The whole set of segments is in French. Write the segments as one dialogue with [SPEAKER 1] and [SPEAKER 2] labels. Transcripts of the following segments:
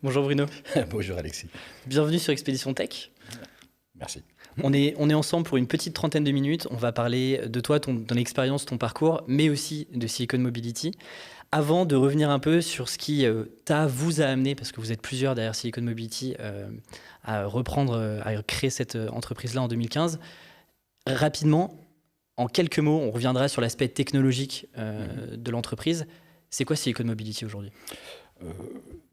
[SPEAKER 1] Bonjour Bruno,
[SPEAKER 2] Bonjour Alexis.
[SPEAKER 1] bienvenue sur Expédition Tech.
[SPEAKER 2] Merci.
[SPEAKER 1] On est ensemble pour une petite trentaine de minutes. On va parler de toi, ton expérience, ton parcours, mais aussi de Silicon Mobility. Avant de revenir un peu sur ce qui vous a amené, parce que vous êtes plusieurs derrière Silicon Mobility, à reprendre, à créer cette entreprise-là en 2015, rapidement, en quelques mots, on reviendra sur l'aspect technologique de l'entreprise. C'est quoi Silicon Mobility aujourd'hui ?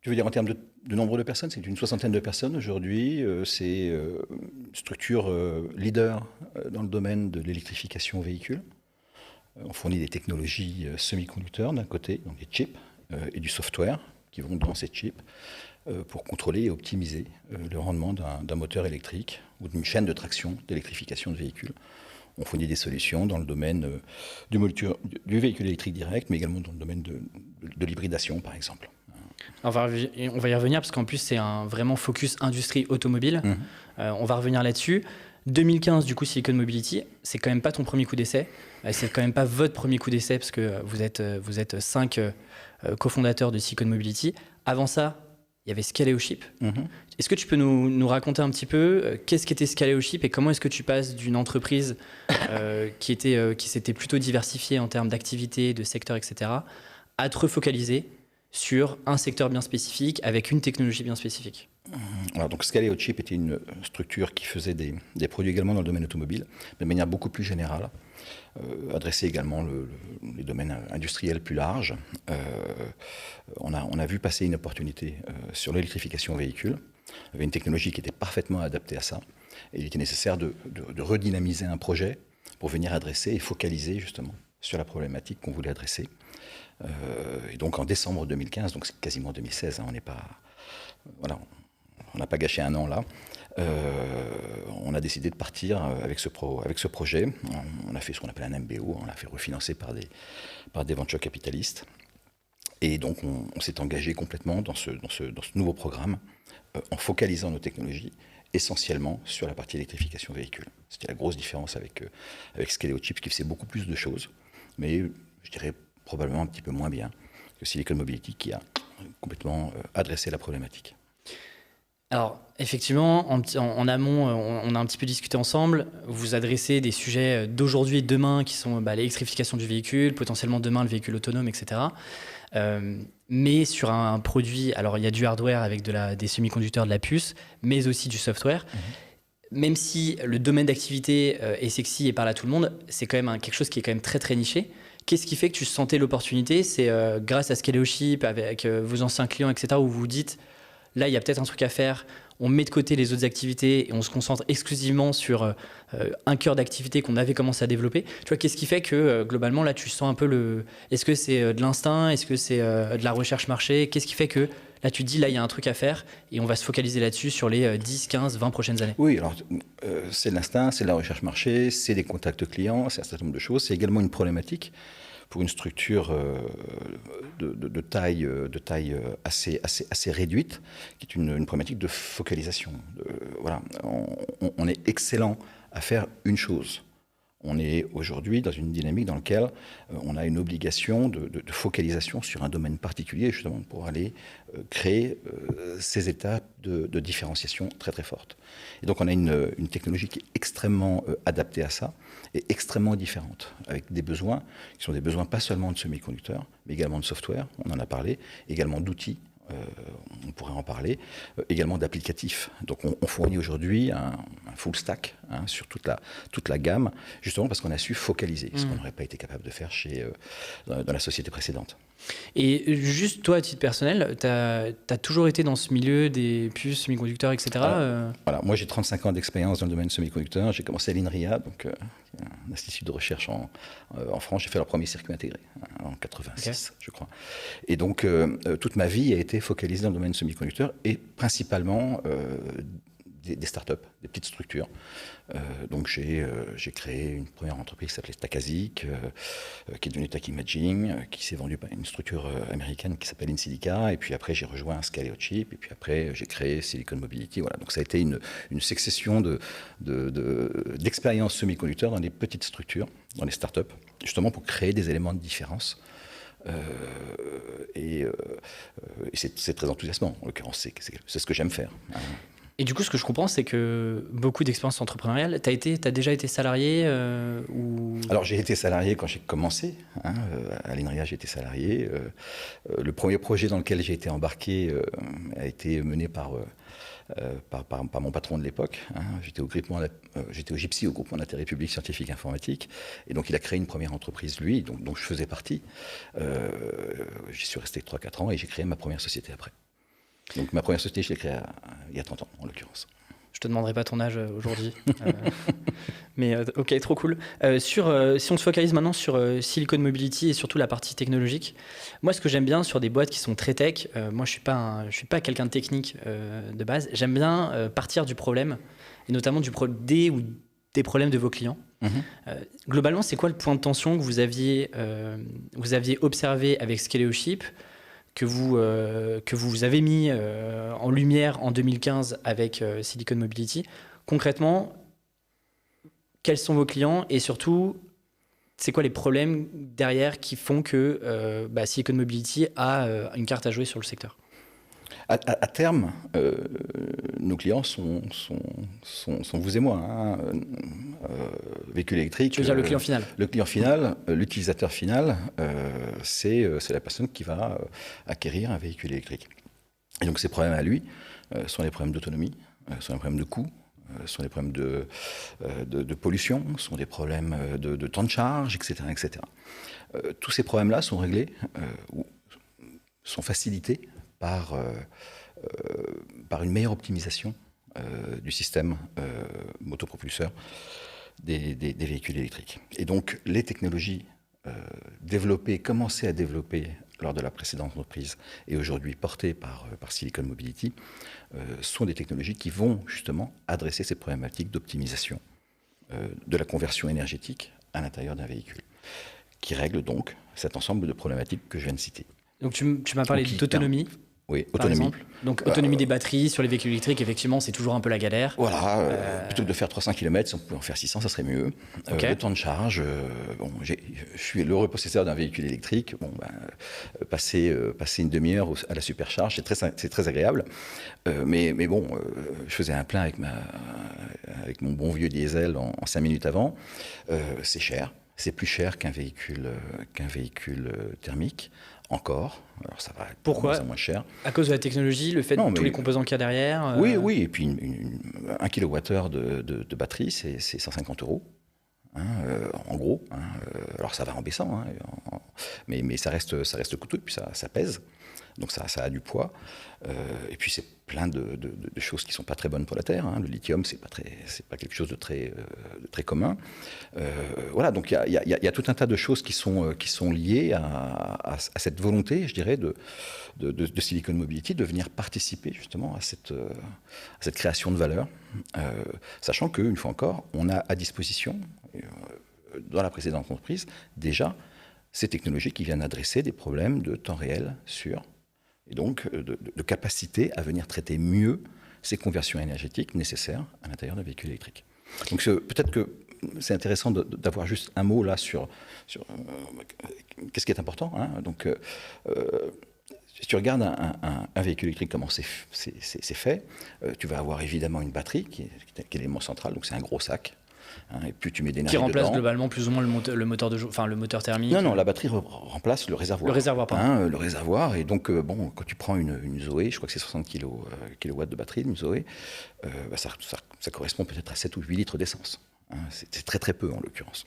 [SPEAKER 2] Tu veux dire en termes de nombre de personnes? C'est une soixantaine de personnes aujourd'hui. C'est une structure leader dans le domaine de l'électrification véhicule. On fournit des technologies semi-conducteurs d'un côté, donc des chips, et du software qui vont dans ces chips pour contrôler et optimiser le rendement d'un moteur électrique ou d'une chaîne de traction d'électrification de véhicules. On fournit des solutions dans le domaine du véhicule électrique direct, mais également dans le domaine de l'hybridation, par exemple.
[SPEAKER 1] On va y revenir parce qu'en plus, c'est un vraiment focus industrie automobile. On va revenir là-dessus. 2015, du coup, Silicon Mobility, c'est quand même pas ton premier coup d'essai. C'est quand même pas votre premier coup d'essai parce que vous êtes 5 cofondateurs de Silicon Mobility. Avant ça, il y avait Scaleo-Ship. Est-ce que tu peux nous raconter un petit peu qu'est-ce qu'était Scaleo-Ship et comment est-ce que tu passes d'une entreprise qui s'était plutôt diversifiée en termes d'activité, de secteur, etc., à te refocaliser sur un secteur bien spécifique avec une technologie bien spécifique?
[SPEAKER 2] Alors, donc Scaleo-Chip était une structure qui faisait des produits également dans le domaine automobile, mais de manière beaucoup plus générale, adressait également les domaines industriels plus larges. On a vu passer une opportunité sur l'électrification véhicule. Il y avait une technologie qui était parfaitement adaptée à ça. Et il était nécessaire de redynamiser un projet pour venir adresser et focaliser justement sur la problématique qu'on voulait adresser. Et donc en décembre 2015, donc c'est quasiment 2016, on n'est pas... Voilà, on n'a pas gâché un an là. On a décidé de partir avec ce projet. On a fait ce qu'on appelle un MBO, on l'a fait refinancer par des venture capitalistes. Et donc on s'est engagé complètement dans ce nouveau programme en focalisant nos technologies essentiellement sur la partie électrification véhicule. C'était la grosse différence avec Scaleo-Chip qui faisait beaucoup plus de choses, mais je dirais probablement un petit peu moins bien que Silicon Mobility qui a complètement adressé la problématique.
[SPEAKER 1] Alors, effectivement, en amont, on a un petit peu discuté ensemble. Vous adressez des sujets d'aujourd'hui et de demain qui sont l'électrification du véhicule, potentiellement demain le véhicule autonome, etc. Mais sur un produit, alors il y a du hardware avec des semi-conducteurs, de la puce, mais aussi du software. Même si le domaine d'activité est sexy et parle à tout le monde, c'est quand même quelque chose qui est quand même très très niché. Qu'est-ce qui fait que tu sentais l'opportunité? C'est grâce à Scaleo-Ship, avec vos anciens clients, etc., où vous vous dites, là, il y a peut-être un truc à faire, on met de côté les autres activités et on se concentre exclusivement sur un cœur d'activité qu'on avait commencé à développer. Tu vois, qu'est-ce qui fait que globalement, là, tu sens un peu Est-ce que c'est de l'instinct? Est-ce que c'est de la recherche marché? Qu'est-ce qui fait que là, tu te dis, là, il y a un truc à faire et on va se focaliser là-dessus sur les 10, 15, 20 prochaines années?
[SPEAKER 2] Oui, alors c'est de l'instinct, c'est de la recherche marché, c'est des contacts clients, c'est un certain nombre de choses. C'est également une problématique pour une structure de taille assez réduite, qui est une problématique de focalisation. Voilà, on est excellent à faire une chose. On est aujourd'hui dans une dynamique dans laquelle on a une obligation de focalisation sur un domaine particulier, justement pour aller créer ces étapes de différenciation très très fortes. Et donc on a une technologie qui est extrêmement adaptée à ça et extrêmement différente, avec des besoins qui sont des besoins pas seulement de semi-conducteurs, mais également de software, on en a parlé, également d'outils. On pourrait en parler, également d'applicatifs. Donc on fournit aujourd'hui un full stack sur toute la gamme, justement parce qu'on a su focaliser, ce qu'on n'aurait pas été capable de faire dans la société précédente.
[SPEAKER 1] Et juste toi, à titre personnel, tu as toujours été dans ce milieu des puces, semi-conducteurs, etc.
[SPEAKER 2] Voilà, moi j'ai 35 ans d'expérience dans le domaine semi-conducteur. J'ai commencé à l'INRIA, donc un institut de recherche en France. J'ai fait leur premier circuit intégré en 86, je crois. Et donc toute ma vie a été focalisée dans le domaine semi-conducteur et principalement des startups, des petites structures. Donc j'ai créé une première entreprise qui s'appelait Takasic, qui est devenue Tech Imaging, qui s'est vendue par une structure américaine qui s'appelle Insilica, et puis après j'ai rejoint Scaleo-Chip, et puis après j'ai créé Silicon Mobility. Voilà. Donc ça a été une succession d'expériences semi-conducteurs dans des petites structures, dans des startups, justement pour créer des éléments de différence Et c'est très enthousiasmant, en l'occurrence, c'est ce que j'aime faire.
[SPEAKER 1] Et du coup, ce que je comprends, c'est que beaucoup d'expériences entrepreneuriales, t'as déjà été salarié ou...
[SPEAKER 2] Alors, j'ai été salarié quand j'ai commencé. À l'INRIA, j'ai été salarié. Le premier projet dans lequel j'ai été embarqué a été mené par mon patron de l'époque. J'étais au GIPSI, au groupement d'intérêt public scientifique informatique. Et donc, il a créé une première entreprise, lui, dont je faisais partie. J'y suis resté 3-4 ans et j'ai créé ma première société après. Donc ma première société, je l'ai créée il y a 30 ans, en l'occurrence.
[SPEAKER 1] Je te demanderai pas ton âge aujourd'hui. Mais ok, trop cool. Si on se focalise maintenant sur Silicon Mobility et surtout la partie technologique, moi ce que j'aime bien sur des boîtes qui sont très tech, moi je suis pas quelqu'un de technique de base, j'aime bien partir du problème, et notamment des problèmes de vos clients. Globalement, c'est quoi le point de tension que vous aviez observé avec Scaleoship, que vous avez mis en lumière en 2015 avec Silicon Mobility? Concrètement, quels sont vos clients et surtout, c'est quoi les problèmes derrière qui font que Silicon Mobility a une carte à jouer sur le secteur?
[SPEAKER 2] À terme, nos clients sont vous et moi. Véhicule électrique.
[SPEAKER 1] Tu veux dire le client final?
[SPEAKER 2] Le client final, l'utilisateur final, c'est la personne qui va acquérir un véhicule électrique. Et donc ces problèmes à lui sont les problèmes d'autonomie, sont les problèmes de coût, sont des problèmes de pollution, sont des problèmes de temps de charge, etc. etc. Tous ces problèmes-là sont réglés ou sont facilités par une meilleure optimisation du système motopropulseur des véhicules électriques. Et donc, les technologies commencées à développer lors de la précédente entreprise et aujourd'hui portées par Silicon Mobility sont des technologies qui vont justement adresser ces problématiques d'optimisation de la conversion énergétique à l'intérieur d'un véhicule, qui règlent donc cet ensemble de problématiques que je viens de citer.
[SPEAKER 1] Donc tu m'as parlé d'autonomie.
[SPEAKER 2] Oui,
[SPEAKER 1] par
[SPEAKER 2] autonomie.
[SPEAKER 1] exemple. Donc autonomie des batteries sur les véhicules électriques, effectivement, c'est toujours un peu la galère.
[SPEAKER 2] Voilà, plutôt que de faire 300 km, si on pouvait en faire 600, ça serait mieux.
[SPEAKER 1] Okay.
[SPEAKER 2] Le temps de charge, je suis l'heureux possesseur d'un véhicule électrique. Passer une demi-heure à la supercharge, c'est très agréable. Mais bon, je faisais un plein avec mon bon vieux diesel en 5 minutes avant. C'est cher. C'est plus cher qu'un véhicule thermique. Encore, alors ça va être
[SPEAKER 1] Pourquoi?
[SPEAKER 2] moins cher.
[SPEAKER 1] À cause de la technologie, le fait de tous les composants qu'il y a derrière
[SPEAKER 2] Oui, et puis 1 kWh de batterie, c'est 150 €, en gros. Alors ça va en baissant, mais ça reste coûteux, et puis ça pèse, donc ça a du poids. Et puis c'est plein de choses qui ne sont pas très bonnes pour la Terre. Le lithium, c'est pas quelque chose de très commun. Voilà, donc il y a tout un tas de choses qui sont liées à cette volonté, je dirais, de Silicon Mobility de venir participer justement à cette création de valeur, sachant qu'une fois encore, on a à disposition, dans la précédente entreprise, déjà ces technologies qui viennent adresser des problèmes de temps réel et donc de capacité à venir traiter mieux ces conversions énergétiques nécessaires à l'intérieur d'un véhicule électrique. Donc peut-être que c'est intéressant d'avoir juste un mot là sur qu'est-ce qui est important. Donc si tu regardes un véhicule électrique, comment c'est fait, tu vas avoir évidemment une batterie qui est l'élément central, donc c'est un gros sac. Et puis tu mets d'énergie
[SPEAKER 1] qui remplace
[SPEAKER 2] dedans.
[SPEAKER 1] Globalement plus ou moins le moteur thermique.
[SPEAKER 2] Non, la batterie remplace le réservoir.
[SPEAKER 1] Le réservoir, pardon.
[SPEAKER 2] Le réservoir, et donc quand tu prends une Zoé, je crois que c'est 60 kW de batterie, une Zoé, ça correspond peut-être à 7 ou 8 litres d'essence. C'est très très peu en l'occurrence.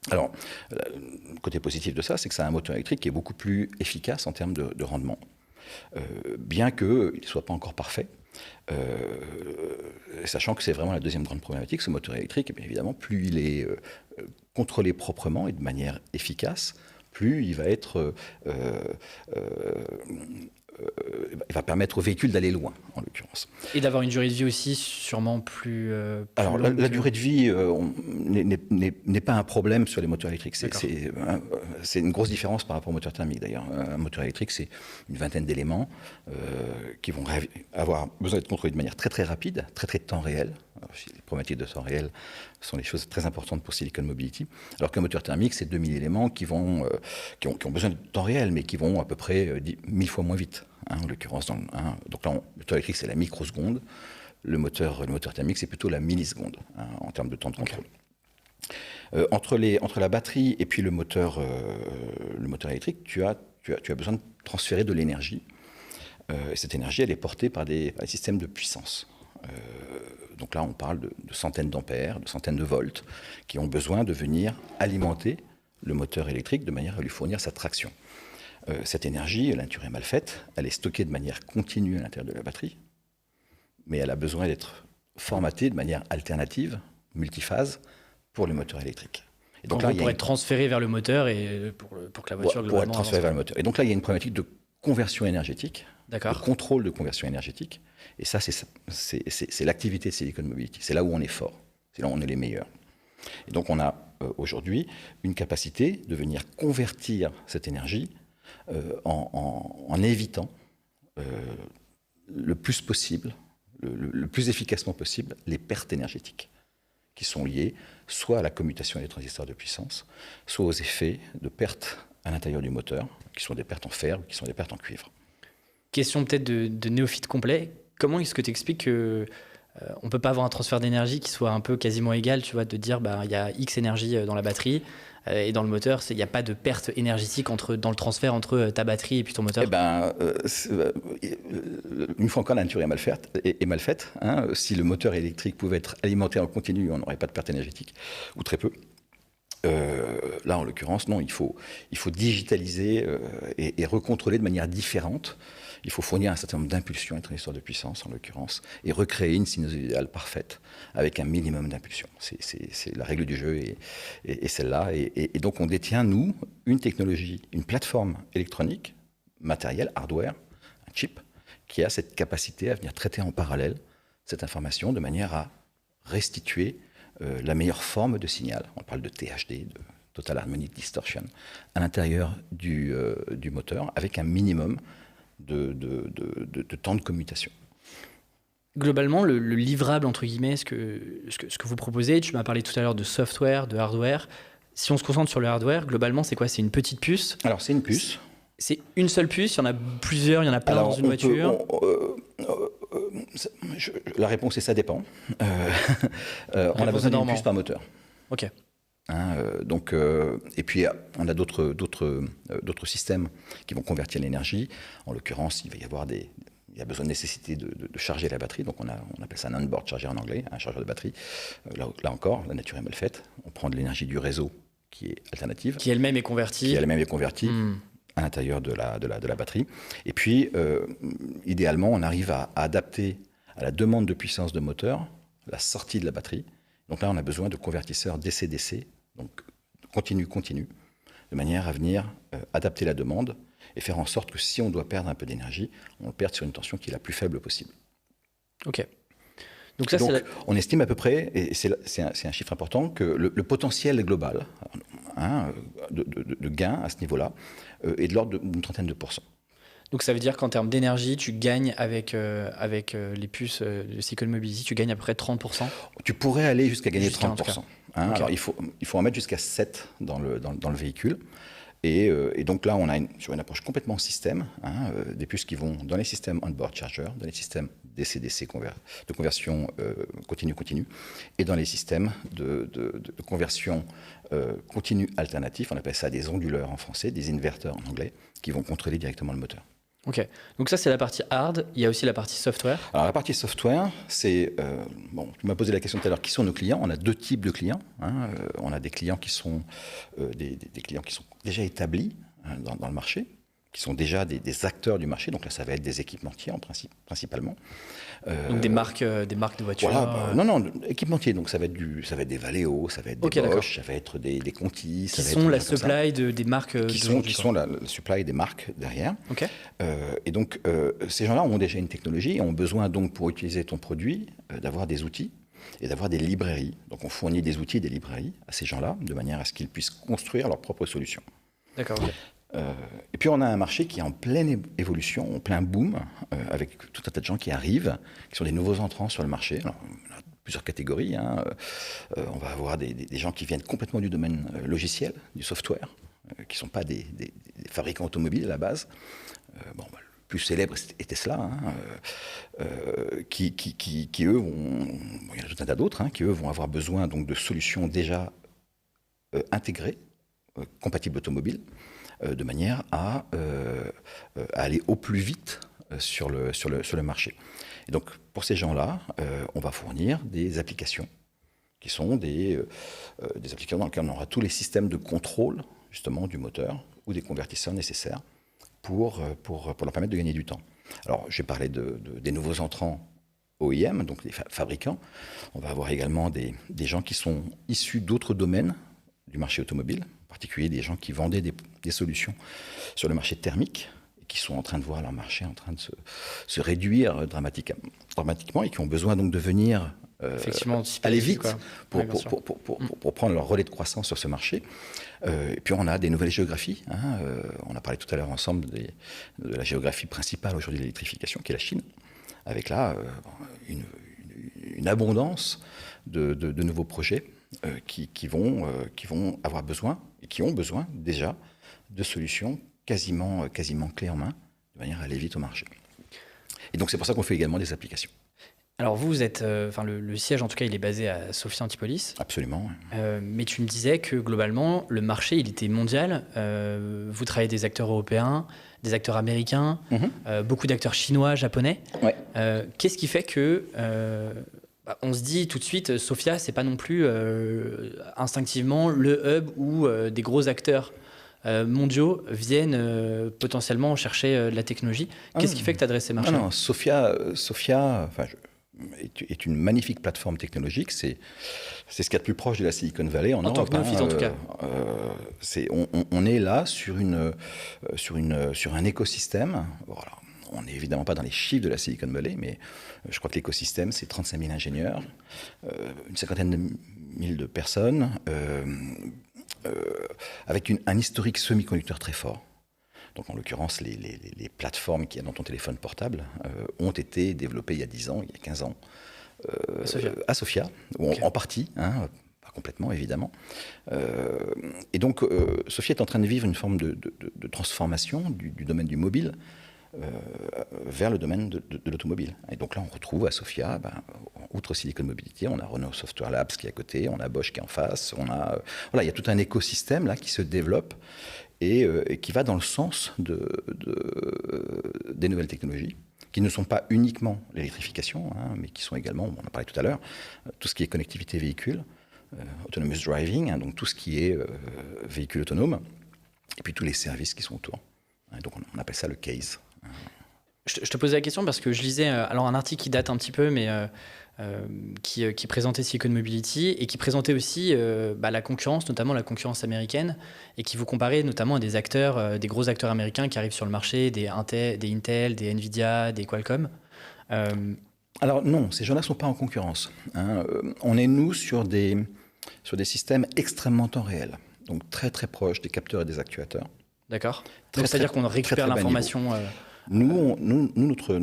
[SPEAKER 2] Alors, le côté positif de ça, c'est que c'est un moteur électrique qui est beaucoup plus efficace en termes de rendement, bien qu'il ne soit pas encore parfait. Sachant que c'est vraiment la deuxième grande problématique, ce moteur électrique, et bien évidemment, plus il est contrôlé proprement et de manière efficace, plus il va être, il va permettre au véhicule d'aller loin, en l'occurrence.
[SPEAKER 1] Et d'avoir une durée de vie aussi sûrement plus
[SPEAKER 2] Alors
[SPEAKER 1] longue
[SPEAKER 2] la durée de vie n'est pas un problème sur les moteurs électriques. C'est une grosse différence par rapport au moteur thermique d'ailleurs. Un moteur électrique, c'est une vingtaine d'éléments qui vont avoir besoin d'être contrôlés de manière très très rapide, très très temps réel. Les problématiques de temps réel sont des choses très importantes pour Silicon Mobility. Alors qu'un moteur thermique, c'est 2000 éléments qui ont besoin de temps réel, mais qui vont à peu près 1000 fois moins vite. En l'occurrence, donc là, le moteur électrique, c'est la microseconde. Le moteur thermique, c'est plutôt la milliseconde en termes de temps de contrôle. Entre la batterie et puis le moteur électrique, tu as besoin de transférer de l'énergie. Et cette énergie, elle est portée par des systèmes de puissance. Donc là, on parle de centaines d'ampères, de centaines de volts, qui ont besoin de venir alimenter le moteur électrique de manière à lui fournir sa traction. Cette énergie, la nature est mal faite, elle est stockée de manière continue à l'intérieur de la batterie, mais elle a besoin d'être formatée de manière alternative, multiphase, pour le moteur électrique.
[SPEAKER 1] Et donc là, pour être transféré vers le moteur et pour que la voiture
[SPEAKER 2] pour être transféré vers le moteur. Et donc là, il y a une problématique de conversion énergétique, de contrôle de conversion énergétique. Et ça, c'est l'activité de Silicon Mobility. C'est là où on est fort. C'est là où on est les meilleurs. Et donc, on a aujourd'hui une capacité de venir convertir cette énergie en évitant le plus possible, le plus efficacement possible, les pertes énergétiques qui sont liées soit à la commutation des transistors de puissance, soit aux effets de pertes à l'intérieur du moteur, qui sont des pertes en fer ou qui sont des pertes en cuivre.
[SPEAKER 1] Question peut-être de néophyte complet. Comment est-ce que tu expliques qu'on ne peut pas avoir un transfert d'énergie qui soit un peu quasiment égal, tu vois, de dire il y a X énergie dans la batterie et dans le moteur, il n'y a pas de perte énergétique dans le transfert entre ta batterie et puis ton moteur?
[SPEAKER 2] Une fois encore, la nature est mal faite. Si le moteur électrique pouvait être alimenté en continu, on n'aurait pas de perte énergétique, ou très peu. Là, en l'occurrence, non, il faut digitaliser et recontrôler de manière différente. Il faut fournir un certain nombre d'impulsions à un transistor de puissance, en l'occurrence, et recréer une sinusoïde idéale parfaite avec un minimum d'impulsions. C'est la règle du jeu et celle-là. Et donc, on détient, nous, une technologie, une plateforme électronique, matérielle, hardware, un chip, qui a cette capacité à venir traiter en parallèle cette information de manière à restituer la meilleure forme de signal. On parle de THD, de Total Harmonic Distortion, à l'intérieur du moteur, avec un minimum de temps de commutation.
[SPEAKER 1] Globalement, le livrable, entre guillemets, ce que vous proposez, tu m'as parlé tout à l'heure de software, de hardware. Si on se concentre sur le hardware, globalement, c'est quoi? C'est une petite puce?
[SPEAKER 2] Alors, c'est une puce.
[SPEAKER 1] C'est une seule puce? Il y en a plusieurs, il y en a plein dans une voiture?
[SPEAKER 2] La réponse est ça dépend. On a besoin d'une puce par moteur.
[SPEAKER 1] Ok.
[SPEAKER 2] Et puis on a d'autres systèmes qui vont convertir l'énergie. En l'occurrence, il y a besoin de nécessité de charger la batterie. Donc on appelle ça un on-board charger en anglais, un chargeur de batterie. Là encore, la nature est mal faite. On prend de l'énergie du réseau qui est alternative.
[SPEAKER 1] Qui elle-même est convertie.
[SPEAKER 2] À l'intérieur de la batterie. Et puis, idéalement, on arrive à adapter à la demande de puissance de moteur la sortie de la batterie. Donc là, on a besoin de convertisseurs DC-DC, donc continu, de manière à venir adapter la demande et faire en sorte que si on doit perdre un peu d'énergie, on le perde sur une tension qui est la plus faible possible.
[SPEAKER 1] Ok.
[SPEAKER 2] Donc on estime à peu près, et c'est un chiffre important, que le potentiel global de gain à ce niveau-là est de l'ordre d'une 30aine de %.
[SPEAKER 1] Donc ça veut dire qu'en termes d'énergie, tu gagnes avec les puces de Silicon Mobility, tu gagnes à peu près 30%?
[SPEAKER 2] Tu pourrais aller jusqu'à gagner 30%. Okay. Alors il faut en mettre jusqu'à 7 dans le véhicule. Et donc là, on a sur une approche complètement système, des puces qui vont dans les systèmes on-board charger, dans les systèmes DC-DC de conversion continue, et dans les systèmes de conversion continue alternative, on appelle ça des onduleurs en français, des inverteurs en anglais, qui vont contrôler directement le moteur.
[SPEAKER 1] Ok, donc ça c'est la partie hard, il y a aussi la partie software.
[SPEAKER 2] Alors la partie software, c'est, tu m'as posé la question tout à l'heure, qui sont nos clients? On a deux types de clients. On a des clients qui sont des clients qui sont déjà établis dans le marché, qui sont déjà des acteurs du marché. Donc là, ça va être des équipementiers principalement.
[SPEAKER 1] Donc des marques de voitures.
[SPEAKER 2] Voilà, non, équipementiers. Donc ça va être des Valeo, ça va être des Bosch, ça va être des Conti.
[SPEAKER 1] Qui sont la supply des marques
[SPEAKER 2] qui sont la supply des marques derrière.
[SPEAKER 1] Okay.
[SPEAKER 2] Et donc ces gens-là ont déjà une technologie et ont besoin donc pour utiliser ton produit d'avoir des outils et d'avoir des librairies. Donc on fournit des outils et des librairies à ces gens-là de manière à ce qu'ils puissent construire leurs propres solutions.
[SPEAKER 1] D'accord. Okay.
[SPEAKER 2] Et puis on a un marché qui est en pleine évolution, en plein boom, avec tout un tas de gens qui arrivent, qui sont des nouveaux entrants sur le marché. Alors, plusieurs catégories. Hein. On va avoir des gens qui viennent complètement du domaine logiciel, du software, qui ne sont pas des fabricants automobiles à la base. Le plus célèbre est Tesla, hein, qui eux vont, il y en a tout un tas d'autres, hein, qui eux vont avoir besoin donc de solutions déjà intégrées, compatibles automobiles, de manière à aller au plus vite sur le marché. Et donc pour ces gens-là, on va fournir des applications qui sont des applications dans lesquelles on aura tous les systèmes de contrôle justement du moteur ou des convertisseurs nécessaires pour leur permettre de gagner du temps. Alors, j'ai parlé des nouveaux entrants OEM, donc des fabricants. On va avoir également des gens qui sont issus d'autres domaines du marché automobile, en particulier des gens qui vendaient des solutions sur le marché thermique et qui sont en train de voir leur marché en train de se réduire dramatiquement et qui ont besoin donc de venir aller vite pour prendre leur relais de croissance sur ce marché. Et puis on a des nouvelles géographies. Hein. On a parlé tout à l'heure ensemble de la géographie principale aujourd'hui de l'électrification, qui est la Chine, avec là une abondance de nouveaux projets qui vont avoir besoin, et qui ont besoin déjà, de solutions quasiment clés en main, de manière à aller vite au marché. Et donc c'est pour ça qu'on fait également des applications.
[SPEAKER 1] Alors vous êtes, le siège en tout cas, il est basé à Sophia Antipolis.
[SPEAKER 2] Absolument.
[SPEAKER 1] Mais tu me disais que globalement, le marché, il était mondial. Vous travaillez des acteurs européens, des acteurs américains, beaucoup d'acteurs chinois, japonais.
[SPEAKER 2] Ouais.
[SPEAKER 1] Qu'est-ce qui fait que on se dit tout de suite, Sophia, c'est pas non plus instinctivement le hub où des gros acteurs mondiaux viennent potentiellement chercher de la technologie. Qu'est-ce qui fait que tu adresses ces marchés?
[SPEAKER 2] Non, Sophia est une magnifique plateforme technologique. C'est ce qu'il y a de plus proche de la Silicon Valley en Europe.
[SPEAKER 1] En tant que néophyte, en tout cas.
[SPEAKER 2] On est là sur un écosystème. Voilà. On n'est évidemment pas dans les chiffres de la Silicon Valley, mais je crois que l'écosystème, c'est 35 000 ingénieurs, une cinquantaine de mille de personnes, avec un historique semi-conducteur très fort. Donc en l'occurrence, les plateformes qu'il y a dans ton téléphone portable ont été développées il y a 10 ans, il y a 15 ans, à Sophia, okay. En partie, hein, pas complètement évidemment. Et donc Sophia est en train de vivre une forme de transformation du domaine du mobile vers le domaine de l'automobile. Et donc là, on retrouve à Sophia, outre Silicon Mobility, on a Renault Software Labs qui est à côté, on a Bosch qui est en face, il y a tout un écosystème là qui se développe et qui va dans le sens des nouvelles technologies, qui ne sont pas uniquement l'électrification, hein, mais qui sont également, on en parlait tout à l'heure, tout ce qui est connectivité véhicule, autonomous driving, hein, donc tout ce qui est véhicule autonome, et puis tous les services qui sont autour. Hein, donc on appelle ça le case.
[SPEAKER 1] Je te posais la question parce que je lisais un article qui date un petit peu, mais qui présentait Silicon Mobility et qui présentait aussi la concurrence, notamment la concurrence américaine, et qui vous comparait notamment à des acteurs, des gros acteurs américains qui arrivent sur le marché, des Intel, des Nvidia, des Qualcomm.
[SPEAKER 2] Alors non, ces gens-là ne sont pas en concurrence. Hein. On est, nous, sur des systèmes extrêmement temps réel, donc très très proches des capteurs et des actuateurs.
[SPEAKER 1] D'accord. Donc c'est-à-dire qu'on récupère l'information.
[SPEAKER 2] Nous, notre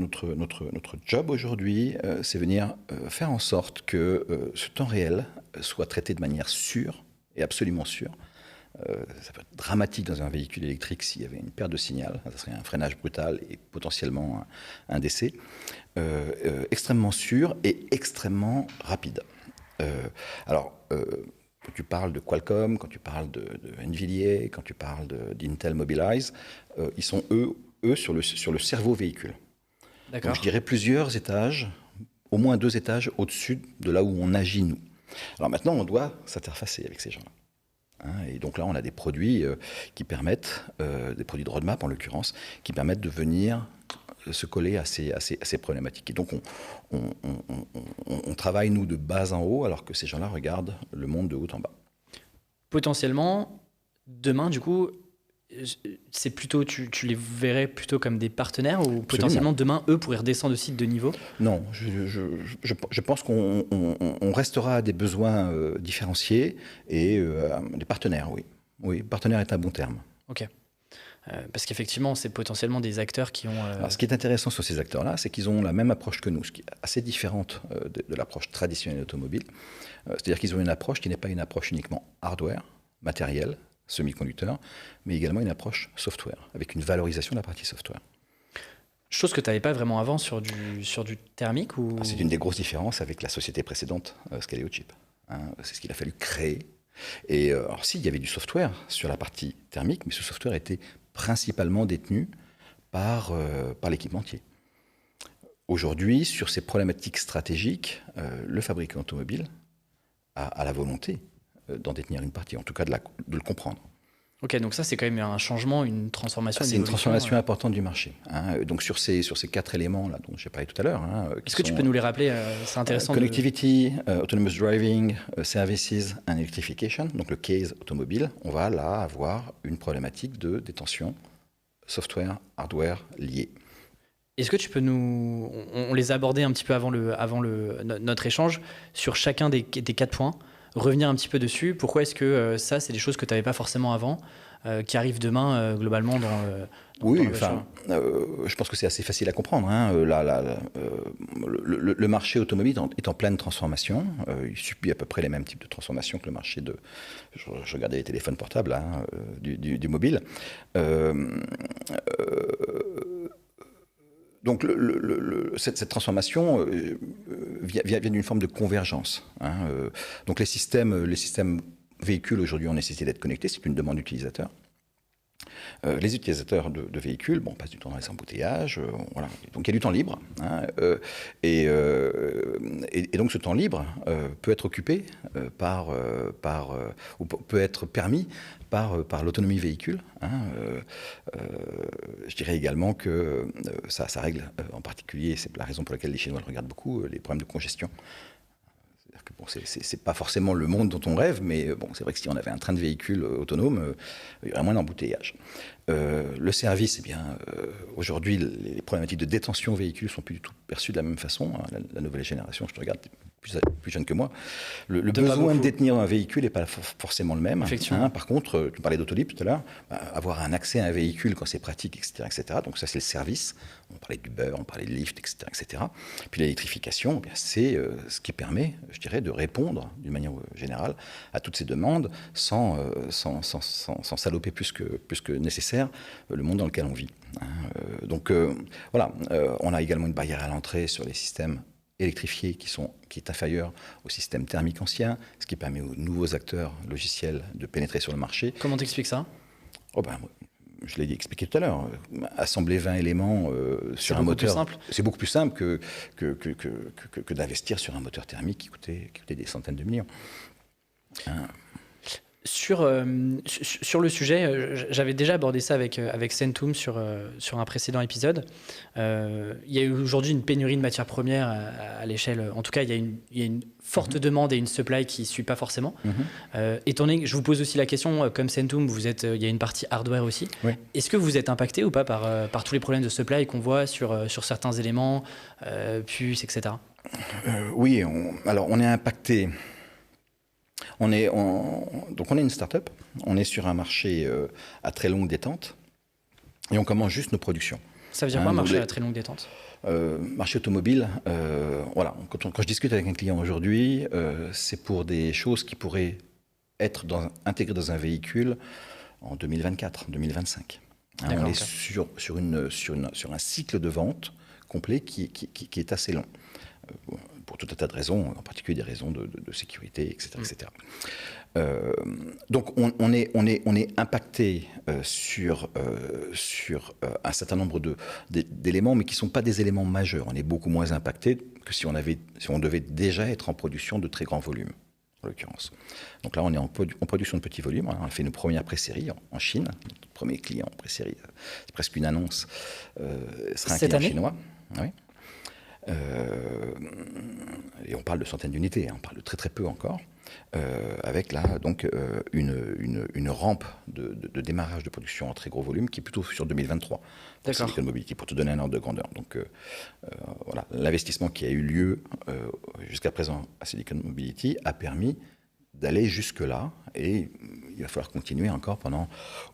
[SPEAKER 2] job aujourd'hui, c'est venir faire en sorte que ce temps réel soit traité de manière sûre et absolument sûre. Ça peut être dramatique dans un véhicule électrique s'il y avait une perte de signal. Ça serait un freinage brutal et potentiellement un décès. Extrêmement sûr et extrêmement rapide. Quand tu parles de Qualcomm, quand tu parles de Nvidia, quand tu parles d'Intel Mobileye, ils sont eux sur le cerveau véhicule.
[SPEAKER 1] D'accord.
[SPEAKER 2] Donc, je dirais plusieurs étages, au moins 2 étages au-dessus de là où on agit nous. Alors maintenant, on doit s'interfacer avec ces gens-là. Hein, et donc là, on a des produits qui permettent, des produits de roadmap en l'occurrence, qui permettent de venir se coller à ces problématiques. Et donc on travaille, nous, de bas en haut, alors que ces gens-là regardent le monde de haut en bas. Potentiellement,
[SPEAKER 1] demain, du coup, c'est plutôt, tu les verrais plutôt comme des partenaires ou potentiellement demain, eux pourraient redescendre aussi de niveau?
[SPEAKER 2] Non, je pense qu'on restera à des besoins différenciés et des partenaires, oui. Oui, partenaire est un bon terme.
[SPEAKER 1] Ok. Parce qu'effectivement, c'est potentiellement des acteurs qui ont...
[SPEAKER 2] Alors, ce qui est intéressant sur ces acteurs-là, c'est qu'ils ont la même approche que nous, ce qui est assez différente de l'approche traditionnelle automobile. C'est-à-dire qu'ils ont une approche qui n'est pas une approche uniquement hardware, matériel, semi-conducteur, mais également une approche software, avec une valorisation de la partie software.
[SPEAKER 1] Chose que tu n'avais pas vraiment avant sur du thermique ou...
[SPEAKER 2] C'est une des grosses différences avec la société précédente, Scaleo Chip. C'est ce qu'il a fallu créer. Et alors si, il y avait du software sur la partie thermique, mais ce software était principalement détenu par l'équipementier. Aujourd'hui, sur ces problématiques stratégiques, le fabricant automobile a la volonté d'en détenir une partie, en tout cas de le comprendre.
[SPEAKER 1] Ok, donc ça c'est quand même un changement, une transformation.
[SPEAKER 2] C'est une transformation importante du marché. Donc sur ces 4 éléments là dont j'ai parlé tout à l'heure.
[SPEAKER 1] Est-ce que tu peux nous les rappeler? C'est intéressant.
[SPEAKER 2] Connectivity, autonomous driving, services and electrification. Donc le case automobile, on va là avoir une problématique de détention software, hardware liés.
[SPEAKER 1] Est-ce que tu peux nous... On les a abordés un petit peu avant notre échange sur chacun des 4 points. Revenir un petit peu dessus. Pourquoi est-ce que ça, c'est des choses que tu n'avais pas forcément avant, qui arrivent demain globalement dans
[SPEAKER 2] oui,
[SPEAKER 1] dans
[SPEAKER 2] enfin, je pense que c'est assez facile à comprendre. Le marché automobile est en pleine transformation. Il subit à peu près les mêmes types de transformations que le marché de... Je regardais les téléphones portables, du mobile. Donc cette transformation vient d'une forme de convergence. Donc les systèmes véhicules aujourd'hui ont nécessité d'être connectés, c'est une demande d'utilisateur. Les utilisateurs de véhicules passent du temps dans les embouteillages, voilà. Donc il y a du temps libre, et donc ce temps libre peut être occupé ou peut être permis par l'autonomie véhicule. Je dirais également que ça règle en particulier, c'est la raison pour laquelle les Chinois le regardent beaucoup, les problèmes de congestion. Bon, c'est pas forcément le monde dont on rêve, mais bon, c'est vrai que si on avait un train de véhicule autonome, il y aurait moins d'embouteillages. Le service, eh bien, aujourd'hui, les problématiques de détention véhicule sont plus du tout perçues de la même façon. La nouvelle génération, je te regarde, plus jeune que moi, le besoin de détenir un véhicule n'est pas forcément le même. Par contre, tu parlais d'Autolib tout à l'heure, avoir un accès à un véhicule quand c'est pratique, etc. Donc ça, c'est le service. On parlait d'Uber, on parlait de Lyft, etc. Puis l'électrification, eh c'est ce qui permet, je dirais, de répondre d'une manière générale à toutes ces demandes sans saloper plus que nécessaire le monde dans lequel on vit. Donc voilà, on a également une barrière à l'entrée sur les systèmes électrifiés qui est inférieure au système thermique ancien, ce qui permet aux nouveaux acteurs logiciels de pénétrer sur le marché.
[SPEAKER 1] Comment t'expliques ça?
[SPEAKER 2] Je l'ai expliqué tout à l'heure, assembler 20 éléments sur un moteur, c'est beaucoup plus simple que d'investir sur un moteur thermique qui coûtait des centaines de millions.
[SPEAKER 1] Sur le sujet, j'avais déjà abordé ça avec Centum sur un précédent épisode. Il y a aujourd'hui une pénurie de matières premières à l'échelle. En tout cas, il y a une forte demande et une supply qui ne suit pas forcément. Étant donné que je vous pose aussi la question, comme Centum, il y a une partie hardware aussi.
[SPEAKER 2] Oui.
[SPEAKER 1] Est-ce que vous êtes impacté ou pas par tous les problèmes de supply qu'on voit sur certains éléments, puces, etc.
[SPEAKER 2] Oui, on est impacté. On est une start-up, on est sur un marché à très longue détente et on commence juste nos productions.
[SPEAKER 1] Ça veut dire quoi, marché à très longue détente?
[SPEAKER 2] Marché automobile, voilà. Quand je discute avec un client aujourd'hui, c'est pour des choses qui pourraient être intégrées dans un véhicule en 2024, 2025. On est sur un cycle de vente complet qui est assez long. Pour tout un tas de raisons, en particulier des raisons de sécurité, etc. Donc on est impacté sur un certain nombre d'éléments, mais qui ne sont pas des éléments majeurs. On est beaucoup moins impacté que si on devait déjà être en production de très grands volumes, en l'occurrence. Donc là, on est en production de petits volumes. On a fait nos premières pré-séries en Chine. Notre premier client en pré-série, c'est presque une annonce, sera un client chinois. Oui. Et on parle de centaines d'unités, on parle de très très peu encore, avec là donc une rampe de démarrage de production en très gros volume qui est plutôt sur 2023.
[SPEAKER 1] D'accord.
[SPEAKER 2] Silicon Mobility, pour te donner un ordre de grandeur. Donc voilà, l'investissement qui a eu lieu jusqu'à présent à Silicon Mobility a permis d'aller jusque-là, et il il va falloir continuer encore pendant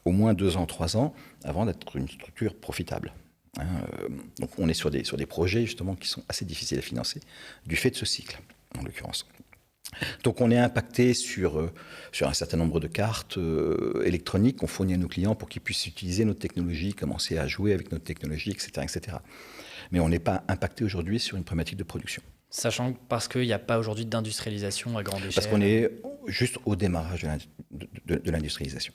[SPEAKER 2] au moins 2 ans, 3 ans avant d'être une structure profitable. Donc on est sur des projets justement qui sont assez difficiles à financer du fait de ce cycle, en l'occurrence. Donc on est impacté sur un certain nombre de cartes électroniques qu'on fournit à nos clients pour qu'ils puissent utiliser notre technologie, commencer à jouer avec notre technologie, etc. etc. Mais on n'est pas impacté aujourd'hui sur une problématique de production.
[SPEAKER 1] Sachant parce qu'il n'y a pas aujourd'hui d'industrialisation à grande échelle.
[SPEAKER 2] Parce qu'on est juste au démarrage de l'industrialisation.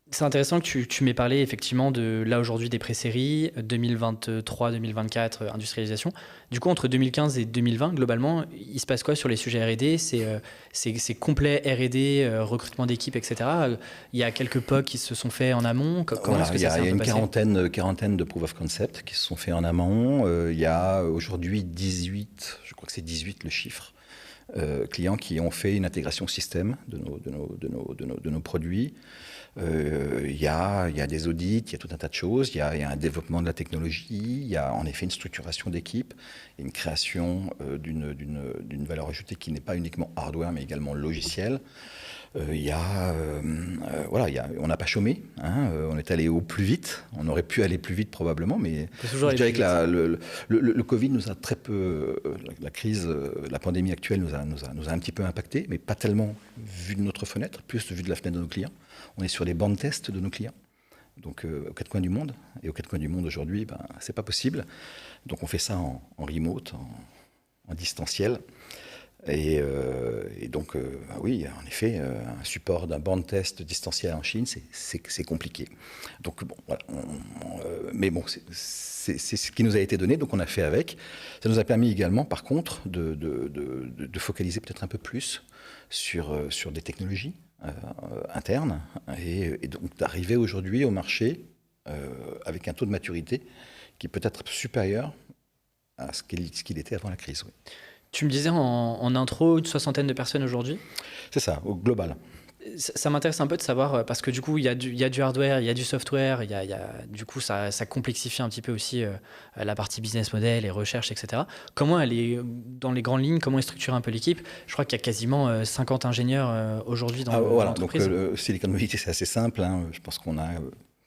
[SPEAKER 1] C'est intéressant que tu m'aies parlé effectivement de là aujourd'hui des pré-séries, 2023-2024 industrialisation. Du coup, entre 2015 et 2020, globalement, il se passe quoi sur les sujets R&D? C'est complet R&D, recrutement d'équipe, etc. Il y a quelques POC qui se sont faits en amont. Comment est-ce que ça s'est un peu passé?
[SPEAKER 2] Il y a une quarantaine de proof of concept qui se sont faits en amont. Il y a aujourd'hui 18, je crois que c'est 18 le chiffre, clients qui ont fait une intégration système de nos produits. Il y a des audits, il y a tout un tas de choses, il y a un développement de la technologie, il y a en effet une structuration d'équipe, une création d'une valeur ajoutée qui n'est pas uniquement hardware mais également logiciel. On n'a pas chômé, on est allé au plus vite, on aurait pu aller plus vite probablement, mais je dirais que le Covid nous a très peu, la crise, la pandémie actuelle nous a un petit peu impacté, mais pas tellement vu de notre fenêtre, plus vu de la fenêtre de nos clients. On est sur les bancs de test de nos clients, donc aux quatre coins du monde. Et aux quatre coins du monde aujourd'hui, c'est pas possible. Donc on fait ça en remote, en distanciel. Et donc, oui, en effet, un support d'un banc de test distanciel en Chine, c'est compliqué. Donc, bon, voilà. Mais bon, c'est ce qui nous a été donné, donc on a fait avec. Ça nous a permis également, par contre, de focaliser peut-être un peu plus sur des technologies internes et donc d'arriver aujourd'hui au marché avec un taux de maturité qui peut être supérieur à ce qu'il était avant la crise. Oui.
[SPEAKER 1] Tu me disais en intro une 60aine de personnes aujourd'hui.
[SPEAKER 2] C'est ça, au global.
[SPEAKER 1] Ça m'intéresse un peu de savoir, parce que du coup, il y a du hardware, il y a du software, du coup, ça complexifie un petit peu aussi la partie business model et recherche, etc. Comment elle est, dans les grandes lignes, comment est structurée un peu l'équipe? Je crois qu'il y a quasiment 50 ingénieurs aujourd'hui dans l'entreprise.
[SPEAKER 2] Donc Silicon Mobility, c'est assez simple. Je pense qu'on a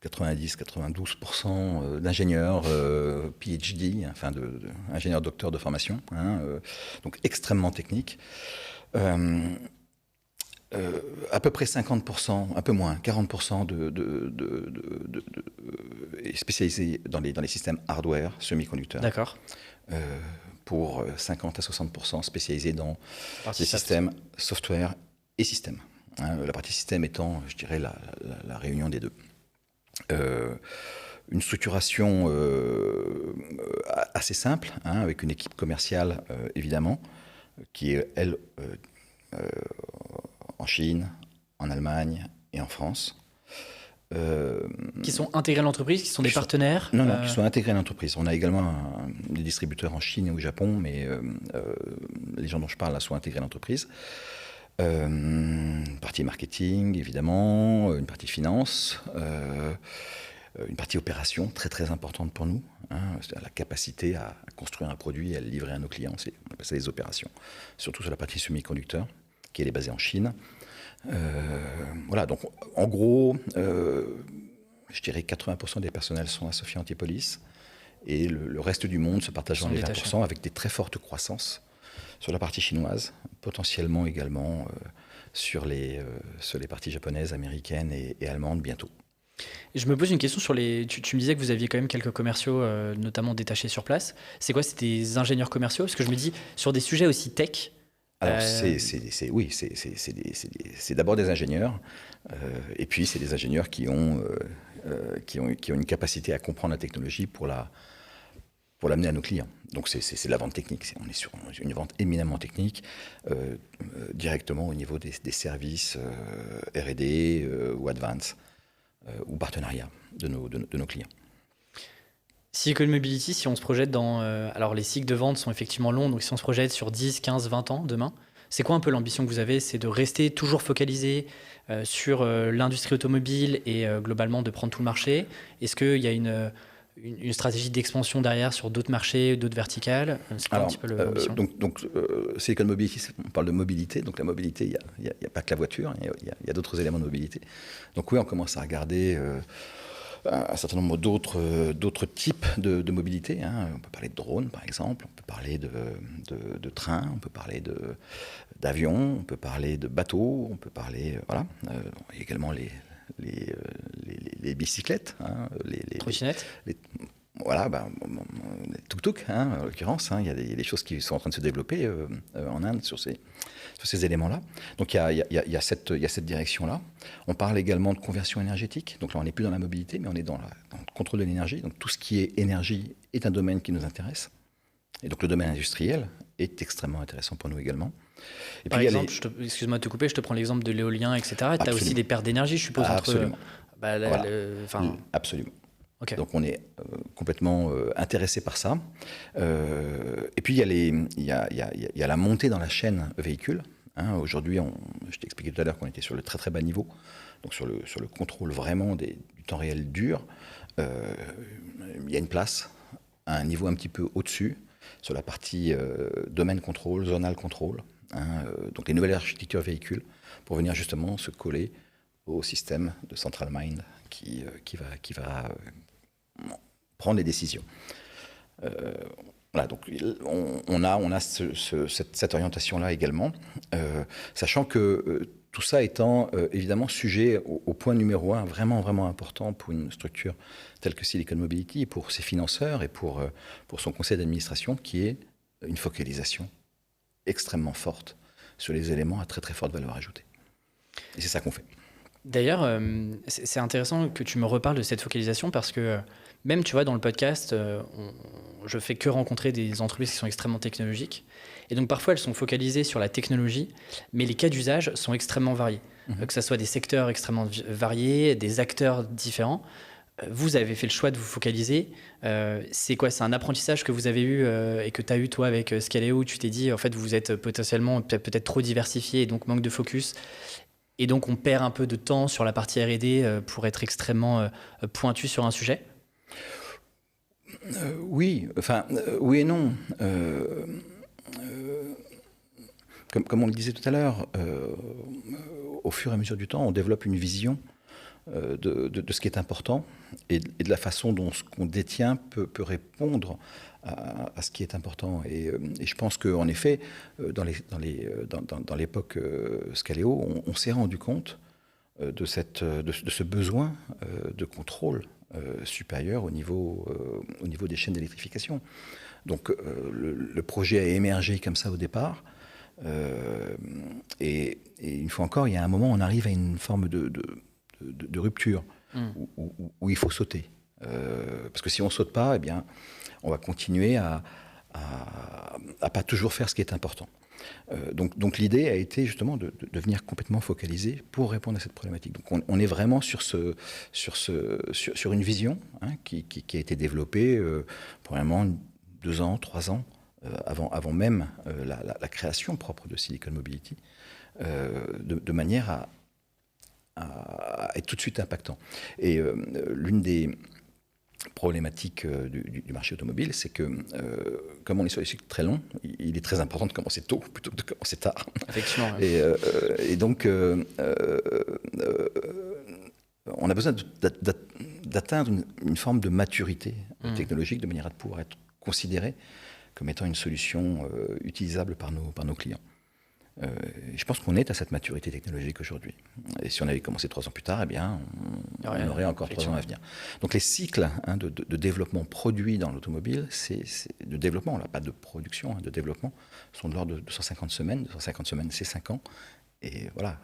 [SPEAKER 2] 90-92% d'ingénieurs PhD, enfin ingénieurs docteurs de formation, donc extrêmement techniques. À peu près 50%, un peu moins, 40% est spécialisé dans les systèmes hardware, semi-conducteurs.
[SPEAKER 1] D'accord.
[SPEAKER 2] Pour 50 à 60% spécialisés dans les systèmes software et système. La partie système étant, je dirais, la réunion des deux. Une structuration assez simple, avec une équipe commerciale, évidemment, qui est, elle, en Chine, en Allemagne et en France.
[SPEAKER 1] Qui sont intégrés à l'entreprise, qui sont des partenaires?
[SPEAKER 2] Non, qui sont intégrés à l'entreprise. On a également des distributeurs en Chine et au Japon, mais les gens dont je parle là sont intégrés à l'entreprise. Une partie marketing, évidemment, une partie finance, une partie opération très très importante pour nous. La capacité à construire un produit et à le livrer à nos clients, on appelle ça les opérations. Surtout sur la partie semi-conducteur, qui est basée en Chine. Voilà, donc en gros, je dirais 80% des personnels sont à Sophia Antipolis et le reste du monde se partage dans les 20% avec des très fortes croissances sur la partie chinoise, potentiellement également sur les parties japonaises, américaines et allemandes bientôt.
[SPEAKER 1] Je me pose une question sur tu me disais que vous aviez quand même quelques commerciaux, notamment détachés sur place. C'est quoi? C'est des ingénieurs commerciaux? Parce que je me dis, sur des sujets aussi tech...
[SPEAKER 2] Alors, c'est d'abord des ingénieurs, et puis c'est des ingénieurs qui ont une capacité à comprendre la technologie pour l'amener à nos clients. Donc c'est la vente technique. On est sur une vente éminemment technique, directement au niveau des services R&D ou advance ou partenariat de nos clients.
[SPEAKER 1] Silicon Mobility, si on se projette dans... alors les cycles de vente sont effectivement longs, donc si on se projette sur 10, 15, 20 ans demain, c'est quoi un peu l'ambition que vous avez? C'est de rester toujours focalisé sur l'industrie automobile et globalement de prendre tout le marché? Est-ce qu'il y a une stratégie d'expansion derrière sur d'autres marchés, d'autres verticales? C'est quoi un petit peu l'ambition?
[SPEAKER 2] Silicon Mobility, on parle de mobilité. Donc la mobilité, il n'y a pas que la voiture, il y a d'autres éléments de mobilité. Donc oui, on commence à regarder un certain nombre d'autres types de mobilité. On peut parler de drones, par exemple, on peut parler de trains, on peut parler d'avions, on peut parler de bateaux, on peut parler... voilà. Il y a également les bicyclettes.
[SPEAKER 1] Trottinettes.
[SPEAKER 2] Voilà, les tuk-tuk, en l'occurrence. Il y a des choses qui sont en train de se développer en Inde sur ces éléments-là. Donc il y a cette direction-là. On parle également de conversion énergétique. Donc là, on n'est plus dans la mobilité, mais on est dans le contrôle de l'énergie. Donc tout ce qui est énergie est un domaine qui nous intéresse. Et donc le domaine industriel est extrêmement intéressant pour nous également. Et
[SPEAKER 1] Par exemple, excuse-moi de te couper, je te prends l'exemple de l'éolien, etc. Tu as aussi des pertes d'énergie, je suppose,
[SPEAKER 2] Absolument.
[SPEAKER 1] Absolument.
[SPEAKER 2] Okay. Donc on est complètement intéressé par ça. Et puis il y a la montée dans la chaîne véhicule. Aujourd'hui, je t'ai expliqué tout à l'heure qu'on était sur le très très bas niveau, donc sur le contrôle vraiment du temps réel dur. Il y a une place à un niveau un petit peu au-dessus sur la partie domaine contrôle, zonal contrôle. Donc les nouvelles architectures véhicules pour venir justement se coller au système de Central Mind qui va prendre les décisions. Voilà, donc on a cette orientation-là également, sachant que tout ça étant évidemment sujet au point numéro 1, vraiment, vraiment important pour une structure telle que Silicon Mobility, pour ses financeurs et pour son conseil d'administration, qui est une focalisation extrêmement forte sur les éléments à très très forte valeur ajoutée. Et c'est ça qu'on fait.
[SPEAKER 1] D'ailleurs, c'est intéressant que tu me reparles de cette focalisation parce que même, tu vois, dans le podcast, je fais que rencontrer des entreprises qui sont extrêmement technologiques. Et donc, parfois, elles sont focalisées sur la technologie, mais les cas d'usage sont extrêmement variés. Que ce soit des secteurs extrêmement variés, des acteurs différents. Vous avez fait le choix de vous focaliser. C'est quoi? C'est un apprentissage que vous avez eu et que tu as eu, toi, avec Scaleo, où tu t'es dit, en fait, vous êtes potentiellement peut-être trop diversifié et donc manque de focus. Et donc, on perd un peu de temps sur la partie R&D pour être extrêmement pointu sur un sujet?
[SPEAKER 2] Oui et non. Comme on le disait tout à l'heure, au fur et à mesure du temps, on développe une vision de ce qui est important et de la façon dont ce qu'on détient peut répondre à ce qui est important. Et je pense qu'en effet, dans l'époque Scaleo, on s'est rendu compte de ce besoin de contrôle supérieur au niveau des chaînes d'électrification. Donc le projet a émergé comme ça au départ. Et une fois encore, il y a un moment, on arrive à une forme de rupture où il faut sauter. Parce que si on ne saute pas, eh bien, on va continuer à pas toujours faire ce qui est important. Donc l'idée a été justement de venir complètement focaliser pour répondre à cette problématique. Donc on est vraiment sur une vision qui a été développée probablement 2 ans, 3 ans avant même la création propre de Silicon Mobility, de manière à être tout de suite impactant. Et l'une des problématiques du marché automobile, c'est que comme on est sur des cycles très longs, il est très important de commencer tôt plutôt que de commencer tard.
[SPEAKER 1] Effectivement.
[SPEAKER 2] Et donc, on a besoin d'atteindre une forme de maturité technologique de manière à pouvoir être considéré comme étant une solution utilisable par nos clients. Je pense qu'on est à cette maturité technologique aujourd'hui. Et si on avait commencé 3 ans plus tard, eh bien, on aurait encore 3 ans à venir. Donc les cycles de développement produit dans l'automobile, de développement, on n'a pas de production, de développement, sont de l'ordre de 250 semaines. 250 semaines, c'est 5 ans. Et voilà,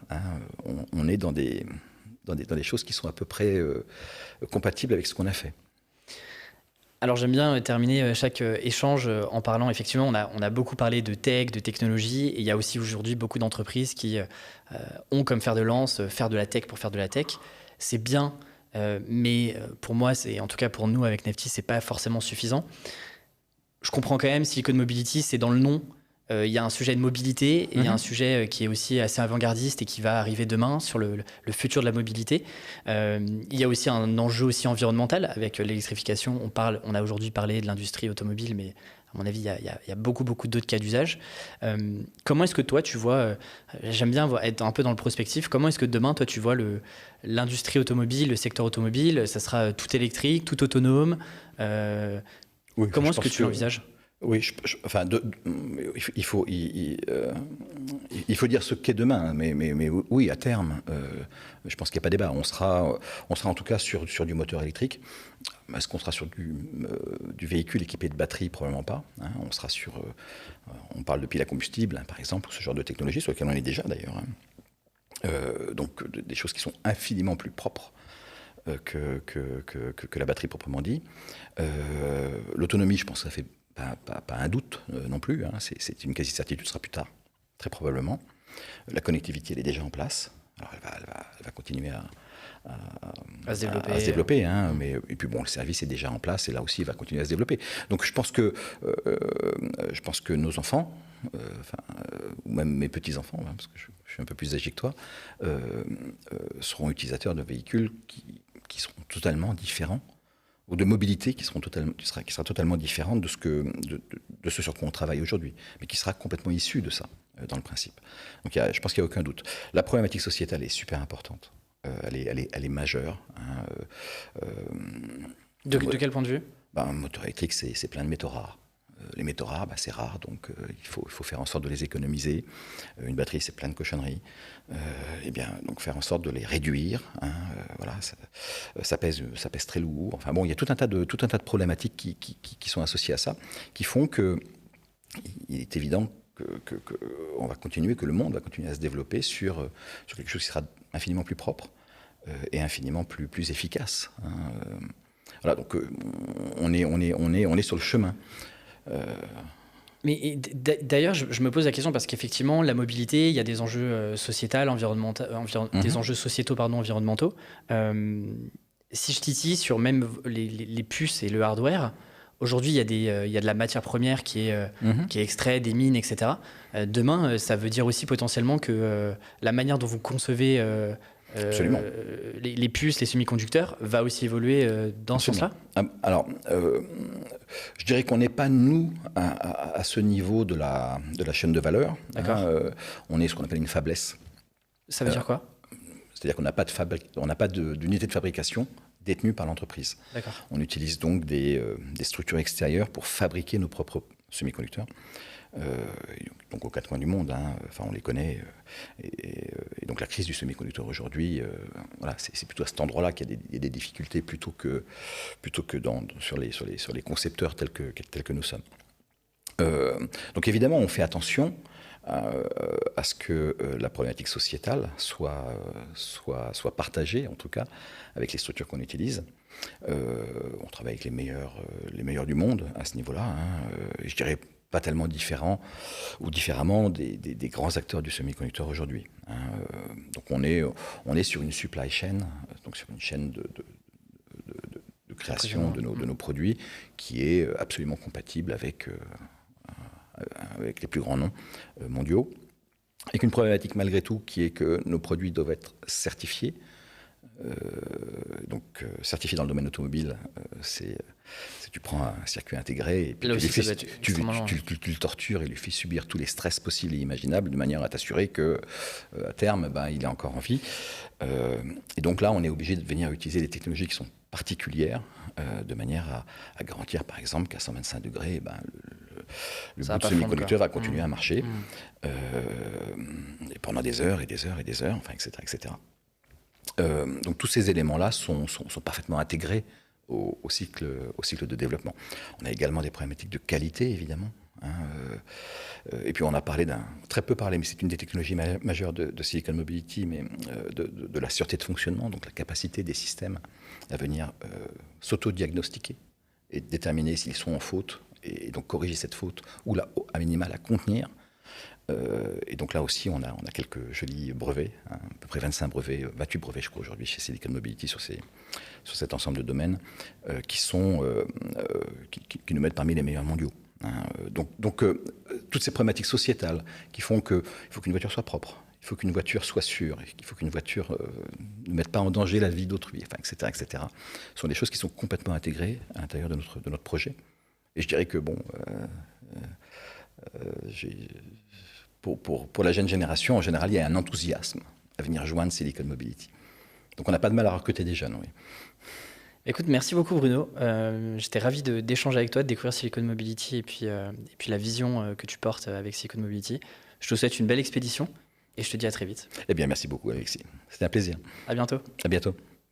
[SPEAKER 2] on est dans des choses qui sont à peu près compatibles avec ce qu'on a fait.
[SPEAKER 1] Alors j'aime bien terminer chaque échange en parlant, effectivement, on a beaucoup parlé de tech, de technologie, et il y a aussi aujourd'hui beaucoup d'entreprises qui ont comme fer de lance faire de la tech pour faire de la tech. C'est bien, mais pour moi, en tout cas pour nous avec Nefty, c'est pas forcément suffisant. Je comprends quand même, Silicon Mobility, c'est dans le nom, il y a un sujet de mobilité et il y a un sujet qui est aussi assez avant-gardiste et qui va arriver demain sur le futur de la mobilité. Il y a aussi un enjeu aussi environnemental avec l'électrification. On a aujourd'hui parlé de l'industrie automobile, mais à mon avis, il y a beaucoup d'autres cas d'usage. Comment est-ce que toi, tu vois, j'aime bien être un peu dans le prospectif, comment est-ce que demain, toi, tu vois l'industrie automobile, le secteur automobile, ça sera tout électrique, tout autonome
[SPEAKER 2] Oui,
[SPEAKER 1] comment
[SPEAKER 2] je
[SPEAKER 1] est-ce que
[SPEAKER 2] pense
[SPEAKER 1] tu l'envisages?
[SPEAKER 2] Oui, enfin, il faut dire ce qu'est demain, mais oui, à terme, je pense qu'il n'y a pas débat. On sera en tout cas sur du moteur électrique. Est-ce qu'on sera sur du véhicule équipé de batterie? Probablement pas. Hein. On sera sur, on parle de piles à combustible, hein, par exemple, ou ce genre de technologie, sur lequel on est déjà d'ailleurs. Hein. Donc des choses qui sont infiniment plus propres que la batterie proprement dit. L'autonomie, je pense que ça fait pas un doute non plus. Hein. C'est une quasi-certitude, ce sera plus tard, très probablement. La connectivité, elle est déjà en place. Alors elle va continuer
[SPEAKER 1] À se développer.
[SPEAKER 2] à se développer. Hein, et puis bon, le service est déjà en place et là aussi, il va continuer à se développer. Donc je pense que nos enfants, ou même mes petits-enfants, hein, parce que je suis un peu plus âgé que toi, seront utilisateurs de véhicules qui seront totalement différents, ou de mobilité qui sera totalement différente de ce sur quoi on travaille aujourd'hui, mais qui sera complètement issu de ça, dans le principe. Donc je pense qu'il n'y a aucun doute. La problématique sociétale est super importante. Elle est majeure. Hein,
[SPEAKER 1] de quel point de vue?
[SPEAKER 2] Un moteur électrique, c'est plein de métaux rares. Les métaux rares, c'est rare, donc il faut faire en sorte de les économiser. Une batterie, c'est plein de cochonneries. Et bien, donc faire en sorte de les réduire. Hein, voilà, ça pèse très lourd. Enfin bon, il y a tout un tas de problématiques qui sont associées à ça, qui font que il est évident on va continuer, que le monde va continuer à se développer sur quelque chose qui sera infiniment plus propre et infiniment plus efficace. Hein. Voilà, donc on est sur le chemin.
[SPEAKER 1] Mais d'ailleurs, je me pose la question parce qu'effectivement, la mobilité, il y a des enjeux sociétaux, des enjeux sociétaux, environnementaux. Si je titille sur même les puces et le hardware, aujourd'hui, il y a de la matière première qui est extraite des mines, etc. Demain, ça veut dire aussi potentiellement que la manière dont vous concevez les puces, les semi-conducteurs, va aussi évoluer dans ce sens-là?
[SPEAKER 2] Alors, je dirais qu'on n'est pas, nous, à ce niveau de la chaîne de valeur.
[SPEAKER 1] D'accord.
[SPEAKER 2] Hein, on est ce qu'on appelle une fablesse.
[SPEAKER 1] Ça veut dire quoi?
[SPEAKER 2] C'est-à-dire qu'on n'a pas d'unité de fabrication détenue par l'entreprise.
[SPEAKER 1] D'accord.
[SPEAKER 2] On utilise donc des structures extérieures pour fabriquer nos propres semi-conducteurs. Donc aux quatre coins du monde, hein, enfin on les connaît. Et donc la crise du semi-conducteur aujourd'hui, voilà, c'est plutôt à cet endroit-là qu'il y a des difficultés plutôt que sur les concepteurs tels que nous sommes. Donc évidemment, on fait attention à ce que la problématique sociétale soit partagée, en tout cas, avec les structures qu'on utilise. On travaille avec les meilleurs du monde à ce niveau-là. Hein, je dirais pas tellement différemment des grands acteurs du semi-conducteur aujourd'hui. Hein. Donc on est sur une supply chain, donc sur une chaîne de création de nos produits qui est absolument compatible avec les plus grands noms mondiaux. Avec une problématique malgré tout qui est que nos produits doivent être certifiés. Certifié dans le domaine automobile, c'est tu prends un circuit intégré et puis tu le tortures et lui fais subir tous les stress possibles et imaginables de manière à t'assurer que à terme, il est encore en vie. Et donc là, on est obligé de venir utiliser des technologies qui sont particulières de manière à garantir, par exemple, qu'à 125 degrés, le bout de semi-conducteur va continuer à marcher et pendant des heures et des heures et des heures, enfin, etc., etc. Donc tous ces éléments-là sont parfaitement intégrés au cycle de développement. On a également des problématiques de qualité, évidemment. Hein, et puis on a très peu parlé, mais c'est une des technologies majeures de Silicon Mobility, mais de la sûreté de fonctionnement, donc la capacité des systèmes à venir s'auto-diagnostiquer et déterminer s'ils sont en faute, et donc corriger cette faute, ou à minima la contenir. Et donc là aussi, on a quelques jolis brevets, hein, à peu près 25 brevets, 28 brevets, je crois, aujourd'hui chez Silicon Mobility sur cet ensemble de domaines qui nous mettent parmi les meilleurs mondiaux. Hein. Donc toutes ces problématiques sociétales qui font qu'il faut qu'une voiture soit propre, il faut qu'une voiture soit sûre, il faut qu'une voiture ne mette pas en danger la vie d'autrui, enfin, etc., etc. Ce sont des choses qui sont complètement intégrées à l'intérieur de notre projet. Et je dirais que, bon, pour la jeune génération, en général, il y a un enthousiasme à venir joindre Silicon Mobility. Donc on n'a pas de mal à recruter des jeunes, oui.
[SPEAKER 1] Écoute, merci beaucoup Bruno. J'étais ravi d'échanger avec toi, de découvrir Silicon Mobility et puis la vision que tu portes avec Silicon Mobility. Je te souhaite une belle expédition et je te dis à très vite.
[SPEAKER 2] Eh bien, merci beaucoup, Alexis. C'était un plaisir.
[SPEAKER 1] À bientôt.
[SPEAKER 2] À bientôt.